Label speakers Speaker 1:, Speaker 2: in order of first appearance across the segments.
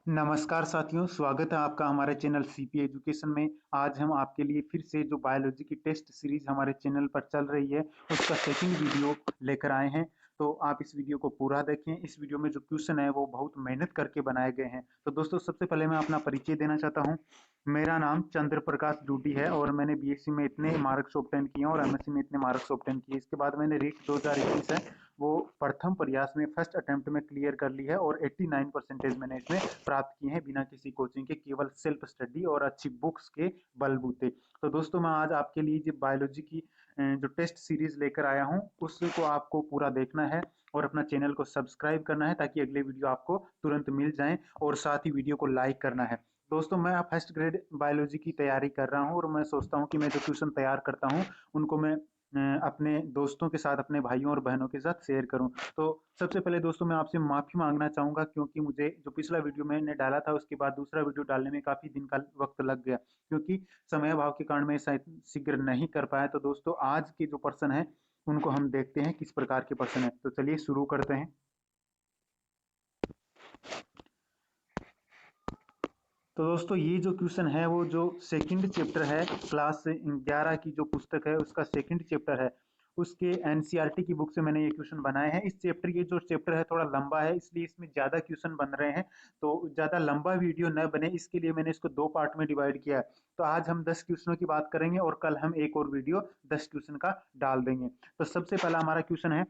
Speaker 1: नमस्कार साथियों, स्वागत है आपका हमारे चैनल सीपी एजुकेशन में। आज हम आपके लिए फिर से जो बायोलॉजी की टेस्ट सीरीज हमारे चैनल पर चल रही है, उसका सेकंड वीडियो लेकर आए हैं। तो आप इस वीडियो को पूरा देखें। इस वीडियो में जो क्वेश्चन है वो बहुत मेहनत करके बनाए गए हैं। तो दोस्तों, सबसे पहले मैं अपना परिचय देना चाहता हूँ। मेरा नाम चंद्र प्रकाश डूडी है और मैंने बीएससी में इतने मार्क्स ऑब्टेन किए और एमएससी में इतने मार्क्स ऑब्टेन किए। इसके बाद मैंने रीट 2021 है वो प्रथम प्रयास में फर्स्ट अटेम्प्ट में क्लियर कर ली है और 89 परसेंटेज मैंने इसमें प्राप्त किए हैं बिना किसी कोचिंग के, केवल सेल्फ स्टडी और अच्छी बुक्स के बलबूते। तो दोस्तों, मैं आज आपके लिए जो बायोलॉजी की जो टेस्ट सीरीज लेकर आया हूं उसको आपको पूरा देखना है और अपना चैनल को सब्सक्राइब करना है ताकि अगले वीडियो आपको तुरंत मिल जाए, और साथ ही वीडियो को लाइक करना है। दोस्तों, मैं फर्स्ट ग्रेड बायोलॉजी की तैयारी कर रहा हूं और मैं सोचता हूं कि मैं जो क्वेश्चन तैयार करता हूं उनको मैं अपने दोस्तों के साथ, अपने भाइयों और बहनों के साथ शेयर करूं। तो सबसे पहले दोस्तों, मैं आपसे माफी मांगना चाहूंगा क्योंकि मुझे जो पिछला वीडियो मैंने डाला था उसके बाद दूसरा वीडियो डालने में काफी दिन का वक्त लग गया, क्योंकि समय अभाव के कारण मैं ऐसा शीघ्र नहीं कर पाया। तो दोस्तों, आज के जो प्रश्न है उनको हम देखते हैं किस प्रकार के प्रश्न है। तो चलिए शुरू करते हैं। तो दोस्तों, ये जो क्वेश्चन है वो जो सेकंड चैप्टर है, क्लास 11 की जो पुस्तक है उसका सेकंड चैप्टर है, उसके एनसीईआरटी की बुक से मैंने ये क्वेश्चन बनाए हैं। इस चैप्टर, ये जो चैप्टर है थोड़ा लंबा है, इसलिए इसमें ज्यादा क्वेश्चन बन रहे हैं। तो ज्यादा लंबा वीडियो न बने इसके लिए मैंने इसको दो पार्ट में डिवाइड किया है। तो आज हम 10 क्वेश्चनों की बात करेंगे और कल हम एक और वीडियो 10 क्वेश्चन का डाल देंगे। तो सबसे पहला हमारा क्वेश्चन है,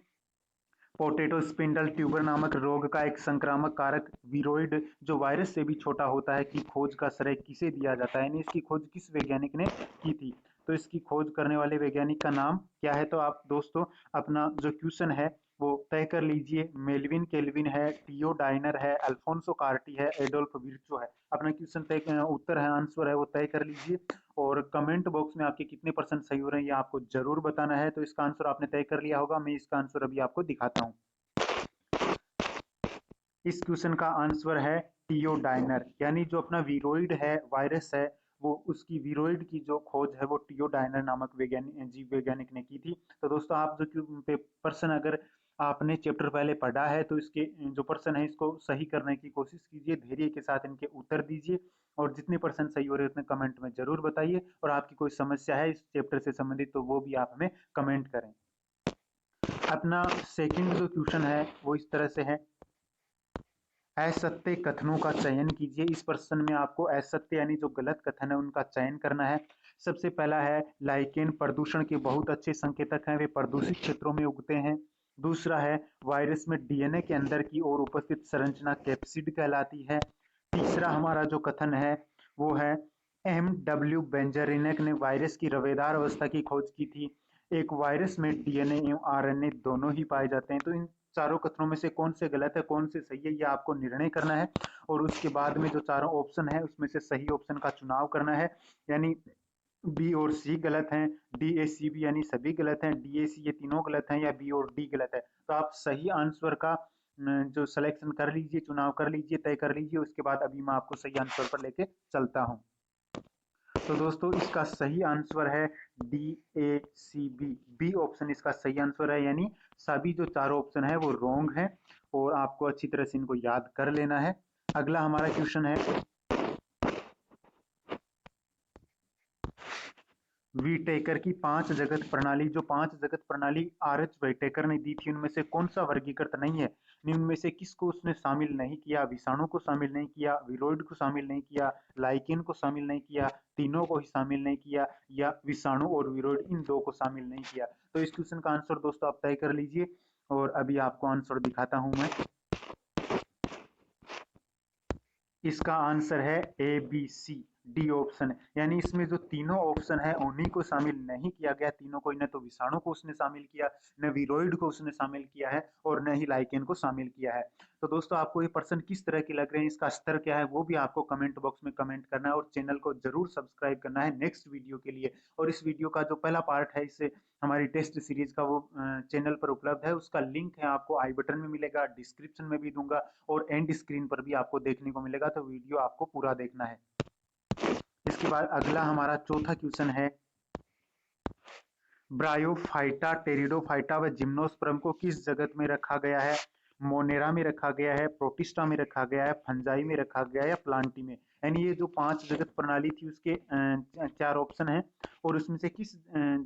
Speaker 1: पोटैटो स्पिंडल ट्यूबर नामक रोग का एक संक्रामक कारक वीरोइड जो वायरस से भी छोटा होता है की खोज का श्रेय किसे दिया जाता है, यानी इसकी खोज किस वैज्ञानिक ने की थी। तो इसकी खोज करने वाले वैज्ञानिक का नाम क्या है? तो आप दोस्तों अपना जो क्वेश्चन है वो तय कर लीजिए। मेलविन केल्विन है, टियो डाइनर है, अल्फोंसो कार्टी है, एडोल्फ विर्चो है। अपना क्वेश्चन तय, उत्तर है, आंसर है वो तय कर लीजिए। और कमेंट बॉक्स में आपके कितने परसेंट सही हो रहे हैं ये आपको जरूर बताना है। तो इसका आंसर आपने तय कर लिया होगा, मैं इसका आंसर अभी आपको दिखाता हूँ। इस क्वेश्चन का आंसर है टियोडाइनर, यानी जो अपना वीरोइड है, वायरस है, वो उसकी वीरोइड की जो खोज है वो टियोडाइनर नामक वैज्ञानिक, जीव वैज्ञानिक ने की थी। तो दोस्तों, आप जो प्रश्न अगर आपने चैप्टर पहले पढ़ा है तो इसके जो प्रश्न है इसको सही करने की कोशिश कीजिए, धैर्य के साथ इनके उत्तर दीजिए, और जितने परसेंट सही हो रहे हैं उतने कमेंट में जरूर बताइए। और आपकी कोई समस्या है इस चैप्टर से संबंधित तो वो भी आप हमें कमेंट करें। अपना सेकंड जो क्वेश्चन है वो इस तरह से है, असत्य कथनों का चयन कीजिए। इस प्रश्न में आपको असत्य यानी जो गलत कथन है उनका चयन करना है। सबसे पहला है, लाइकेन प्रदूषण के बहुत अच्छे संकेतक हैं, वे प्रदूषित क्षेत्रों में उगते हैं। दूसरा है, वायरस में डीएनए के अंदर की ओर उपस्थित संरचना कैप्सिड कहलाती है। तीसरा हमारा जो कथन है वो है, एम.डब्ल्यू. बेंजरिनक ने वायरस की रवेदार अवस्था की खोज की थी। एक वायरस में डीएनए एवं आरएनए दोनों ही पाए जाते हैं। तो इन चारों कथनों में से कौन से गलत है, कौन से सही है, ये आपको निर्णय करना है। और उसके बाद में जो चारों ऑप्शन है उसमें से सही ऑप्शन का चुनाव करना है। यानी बी और सी गलत हैं, डी ए सी बी यानी सभी गलत हैं, डी ए सी ये तीनों गलत हैं, या बी और डी गलत है। तो आप सही आंसर का जो सिलेक्शन कर लीजिए, चुनाव कर लीजिए, तय कर लीजिए। उसके बाद अभी मैं आपको सही आंसर पर लेके चलता हूँ। तो दोस्तों, इसका सही आंसर है D A C B, B option इसका सही आंसर है। यानी सभी जो चारों ऑप्शन है वो रॉन्ग है और आपको अच्छी तरह से इनको याद कर लेना है। अगला हमारा क्वेश्चन है, वीटेकर की 5 जगत प्रणाली, जो 5 जगत प्रणाली आर एच वीटेकर ने दी थी उनमें से कौन सा वर्गीकृत नहीं है? निम्न में से किसको उसने शामिल नहीं किया? विषाणु को शामिल नहीं किया, विरोइड को शामिल नहीं किया, लाइकेन को शामिल नहीं किया, तीनों को ही शामिल नहीं किया, या विषाणु और विरोइड इन दो को शामिल नहीं किया। तो इस क्वेश्चन का आंसर दोस्तों आप तय कर लीजिए और अभी आपको आंसर दिखाता हूं मैं। इसका आंसर है A B C, D option. यानी इसमें जो तीनों ऑप्शन है उन्हीं को शामिल नहीं किया गया, तीनों को, न तो विषाणु को उसने शामिल किया, न विरोइड को उसने शामिल किया है, और न ही लाइकेन को शामिल किया है। तो दोस्तों, आपको ये प्रश्न किस तरह के लग रहे हैं, इसका स्तर क्या है, वो भी आपको कमेंट बॉक्स में कमेंट करना है और चैनल को जरूर सब्सक्राइब करना है नेक्स्ट वीडियो के लिए। और इस वीडियो का जो पहला पार्ट है इससे हमारी टेस्ट सीरीज का, वो चैनल पर उपलब्ध है, उसका लिंक है आपको आई बटन में मिलेगा, डिस्क्रिप्शन में भी दूंगा, और एंड स्क्रीन पर भी आपको देखने को मिलेगा। तो वीडियो आपको पूरा देखना है। इसके बाद अगला हमारा चौथा क्वेश्चन है, ब्रायोफाइटा, टेरिडोफाइटा व जिम्नोस्पर्म को किस जगत में रखा गया है? मोनेरा में रखा गया है, प्रोटिस्टा में रखा गया है, फंजाई में रखा गया है या प्लांटी में। यानी ये जो 5 जगत प्रणाली थी उसके 4 ऑप्शन हैं और उसमें से किस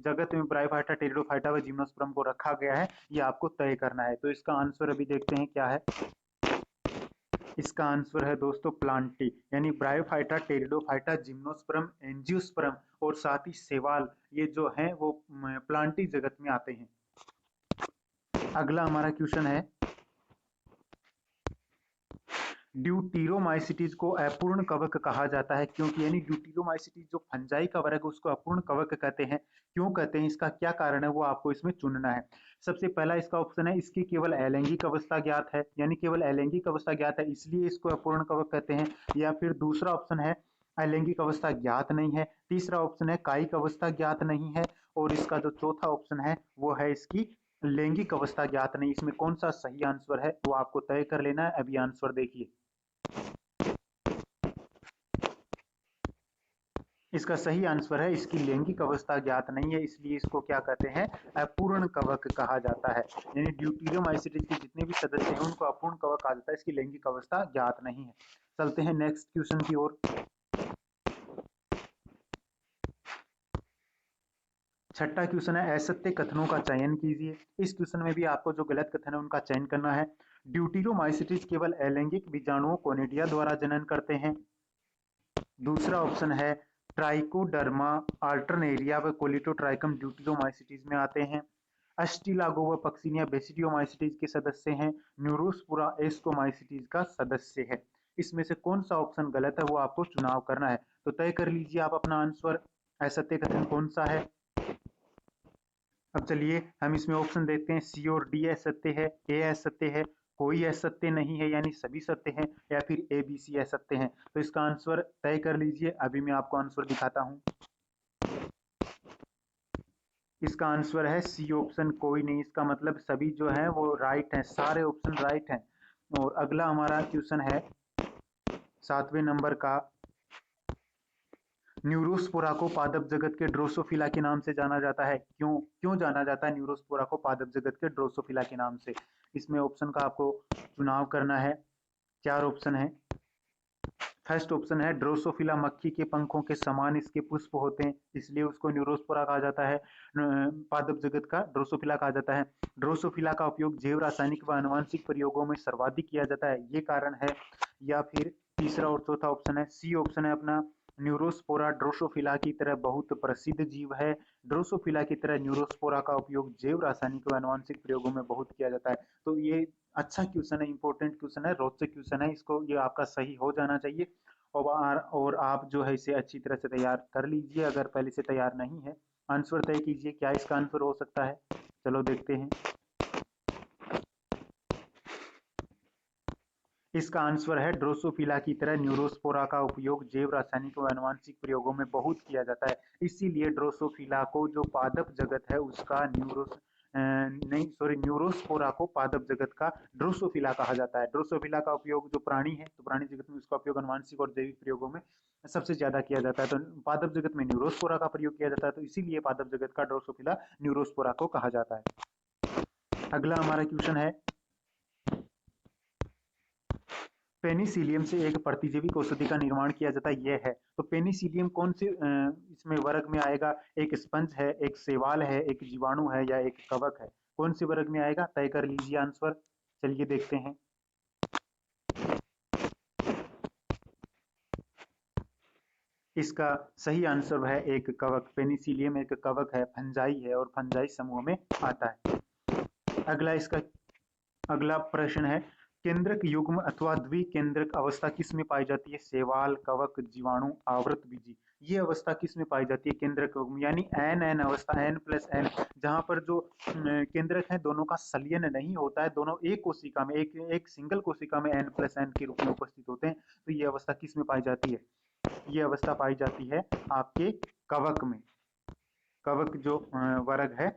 Speaker 1: जगत में ब्रायोफाइटा, टेरिडोफाइटा व जिम्नोस्पर्म को रखा गया है ये आपको तय करना है। तो इसका आंसर अभी देखते हैं क्या है। इसका आंसर है दोस्तों प्लांटी, यानी ब्रायोफाइटा, टेरिडोफाइटा, जिम्नोस्पर्म, एंजियोस्पर्म और साथ ही शैवाल, ये जो हैं वो प्लांटी जगत में आते हैं। अगला हमारा क्वेश्चन है, ड्यूटीरोमाइसिटीज को अपूर्ण कवक कहा जाता है क्योंकि, यानी ड्यूटीरोमाइसिटीज जो फंजाई का वर्ग है उसको अपूर्ण कवक कहते हैं। क्यों कहते हैं, इसका क्या कारण है वो आपको इसमें चुनना है। सबसे पहला इसका ऑप्शन है, इसकी केवल अलैंगिक अवस्था ज्ञात है, यानी केवल अलैंगिक अवस्था ज्ञात है इसलिए इसको अपूर्ण कवक कहते हैं। या फिर दूसरा ऑप्शन है, अलैंगिक अवस्था ज्ञात नहीं है। तीसरा ऑप्शन है, कायिक अवस्था ज्ञात नहीं है। और इसका जो चौथा ऑप्शन है वो है इसकी लैंगिक अवस्था ज्ञात नहीं। इसमें कौन सा सही आंसर है वो आपको तय कर लेना है। अभी आंसर देखिए, इसका सही आंसर है, इसकी लैंगिक अवस्था ज्ञात नहीं है इसलिए इसको क्या कहते हैं, अपूर्ण कवक कहा जाता है। यानी ड्यूटीरियमाइसिटीज के जितने भी सदस्य हैं उनको अपूर्ण कवक कहा जाता है, इसकी लैंगिक अवस्था ज्ञात नहीं है। चलते हैं नेक्स्ट क्वेश्चन की ओर। छठा क्वेश्चन है, असत्य कथनों का चयन कीजिए। इस क्वेश्चन में भी आपको जो गलत कथन है उनका चयन करना है। ड्यूटीरोमाइसिटीज केवल अलैंगिक बीजाणुओं कोनिडिया द्वारा जनन करते हैं। दूसरा ऑप्शन है, ट्राइकोडर्मा, अल्टरनेरिया व कोलिटोट्राइकम ड्यूटीरोमाइसिटीज में आते हैं। अस्टिलागो व पक्सिनिया बेसिडियोमाइसिटीज के सदस्य हैं। न्यूरोस्पुरा एस्कोमाइसिटीज का सदस्य है। इसमें से कौन सा ऑप्शन गलत है वो आपको चुनाव करना है। तो तय कर लीजिए आप अपना आंसर, असत्य कथन कौन सा है। अब चलिए हम इसमें ऑप्शन देते हैं, सी और डी असत्य है, ए असत्य है, कोई असत्य नहीं है यानी सभी सत्य हैं, या फिर ए बी सी असत्य हैं। तो इसका आंसर तय कर लीजिए। अभी मैं आपको आंसर दिखाता हूं। इसका आंसर है सी ऑप्शन, कोई नहीं। इसका मतलब सभी जो है वो राइट हैं, सारे ऑप्शन राइट हैं। और अगला हमारा क्वेश्चन है 7वें नंबर का, न्यूरोस्पोरा को पादप जगत के ड्रोसोफिला के नाम से जाना जाता है। क्यों क्यों जाना जाता है न्यूरोस्पोरा को पादप जगत के ड्रोसोफिला के नाम से। इसमें ऑप्शन का आपको चुनाव करना है। 4 ऑप्शन है। फर्स्ट ऑप्शन है, ड्रोसोफिला मक्खी के पंखों के समान इसके पुष्प होते हैं इसलिए उसको न्यूरोस्पोरा कहा जाता है, पादप जगत का ड्रोसोफिला कहा जाता है। ड्रोसोफिला का उपयोग जैव रासायनिक व आनुवंशिक प्रयोगों में सर्वाधिक किया जाता है, ये कारण है। या फिर तीसरा और चौथा ऑप्शन है, सी ऑप्शन है अपना, न्यूरोस्पोरा ड्रोसोफिला की तरह बहुत प्रसिद्ध जीव है। ड्रोसोफिला की तरह न्यूरोस्पोरा का उपयोग जैव रासायनिक व आनुवंशिक प्रयोगों में बहुत किया जाता है। तो ये अच्छा क्वेश्चन है, इंपॉर्टेंट क्वेश्चन है, रोचक क्वेश्चन है, इसको ये आपका सही हो जाना चाहिए। और आप जो है इसे अच्छी तरह से तैयार कर लीजिए। अगर पहले से तैयार नहीं है, आंसर तय कीजिए क्या इसका आंसर हो सकता है। चलो देखते हैं। इसका आंसर है, ड्रोसोफिला की तरह न्यूरोस्पोरा का उपयोग जैव रासायनिक व आनुवंशिक प्रयोगों में बहुत किया जाता है, इसीलिए ड्रोसोफिला को जो पादप जगत है उसका न्यूरोस्पोरा को पादप जगत का ड्रोसोफिला कहा जाता है। ड्रोसोफिला का उपयोग जो प्राणी है तो प्राणी जगत में उसका उपयोग आनुवंशिक और जैविक प्रयोगों में सबसे ज्यादा किया जाता है। तो पादप जगत में न्यूरोस्पोरा का प्रयोग किया जाता है, तो इसीलिए पादप जगत का ड्रोसोफिला न्यूरोस्पोरा को कहा जाता है। अगला हमारा क्वेश्चन है, पेनिसिलियम से एक प्रतिजैविक औषधि का निर्माण किया जाता है, यह है। तो पेनिसिलियम कौन से इसमें वर्ग में आएगा, एक स्पंज है, एक शैवाल है, एक जीवाणु है या एक कवक है। कौन से वर्ग में आएगा, तय कर लीजिए आंसर। चलिए देखते हैं। इसका सही आंसर है एक कवक। पेनिसिलियम एक कवक है, फंजाई है और फंजाई समूह में आता है। अगला प्रश्न है, केंद्रक युग्म अथवा द्विकेंद्रक अवस्था किस में पाई जाती है। शैवाल, कवक, जीवाणु, आवृत बीजी, ये अवस्था किस में पाई जाती है, केंद्रक युग्म यानी एन एन अवस्था, एन प्लस एन, जहां पर जो केंद्रक है दोनों का संलयन नहीं होता है, दोनों एक कोशिका में, एक सिंगल कोशिका में एन प्लस एन के रूप में उपस्थित होते हैं। तो ये अवस्था किस में पाई जाती है, ये अवस्था पाई जाती है आपके कवक में। कवक जो वर्ग है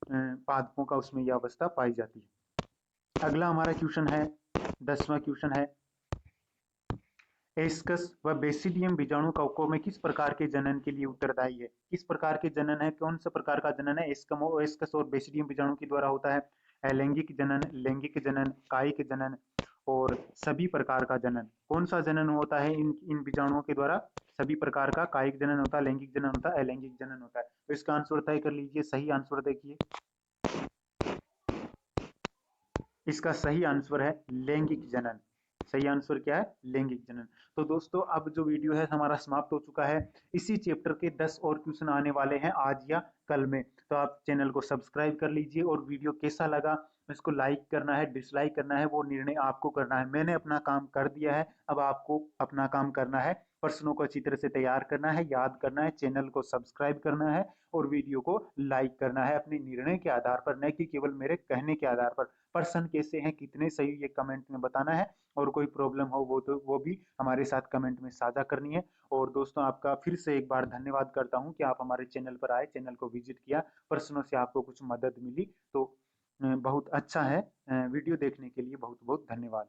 Speaker 1: पादपों का, उसमें यह अवस्था पाई जाती है। अगला हमारा क्वेश्चन है, 10वां क्वेश्चन है, एस्कस व बेसिडियम बीजाणु कवकों में किस प्रकार के जनन के लिए उत्तरदायी है। किस प्रकार के जनन है, कौन सा प्रकार का जनन है एस्कस और बेसिडियम बीजाणु के द्वारा होता है। अलैंगिक जनन, लैंगिक जनन, कायिक जनन और सभी प्रकार का जनन। कौन सा जनन होता है इन बीजाणुओं के द्वारा? सभी प्रकार का। कायिक जनन होता है, लैंगिक जनन होता है, अलैंगिक जनन होता है। तो इसका आंसर तय कर लीजिए। सही आंसर देखिए, इसका सही आंसर है लैंगिक जनन। सही आंसर क्या है? लैंगिक जनन। तो दोस्तों अब जो वीडियो है हमारा समाप्त हो चुका है। इसी चैप्टर के 10 और क्वेश्चन आने वाले हैं आज या कल में। तो आप चैनल को सब्सक्राइब कर लीजिए और वीडियो कैसा लगा इसको लाइक करना है, डिसलाइक करना है, वो निर्णय आपको करना है। मैंने अपना काम कर दिया है, अब आपको अपना काम करना है। प्रश्नों को अच्छी तरह से तैयार करना है, याद करना है, चैनल को सब्सक्राइब करना है और वीडियो को लाइक करना है अपने निर्णय के आधार पर, न कि केवल मेरे कहने के आधार पर। प्रश्न कैसे हैं, कितने सही, ये कमेंट में बताना है और कोई प्रॉब्लम हो वो भी हमारे साथ कमेंट में साझा करनी है। और दोस्तों आपका फिर से एक बार धन्यवाद करता हूं कि आप हमारे चैनल पर आए, चैनल को विजिट किया, प्रश्नों से आपको कुछ मदद मिली, तो बहुत अच्छा है। वीडियो देखने के लिए बहुत बहुत धन्यवाद।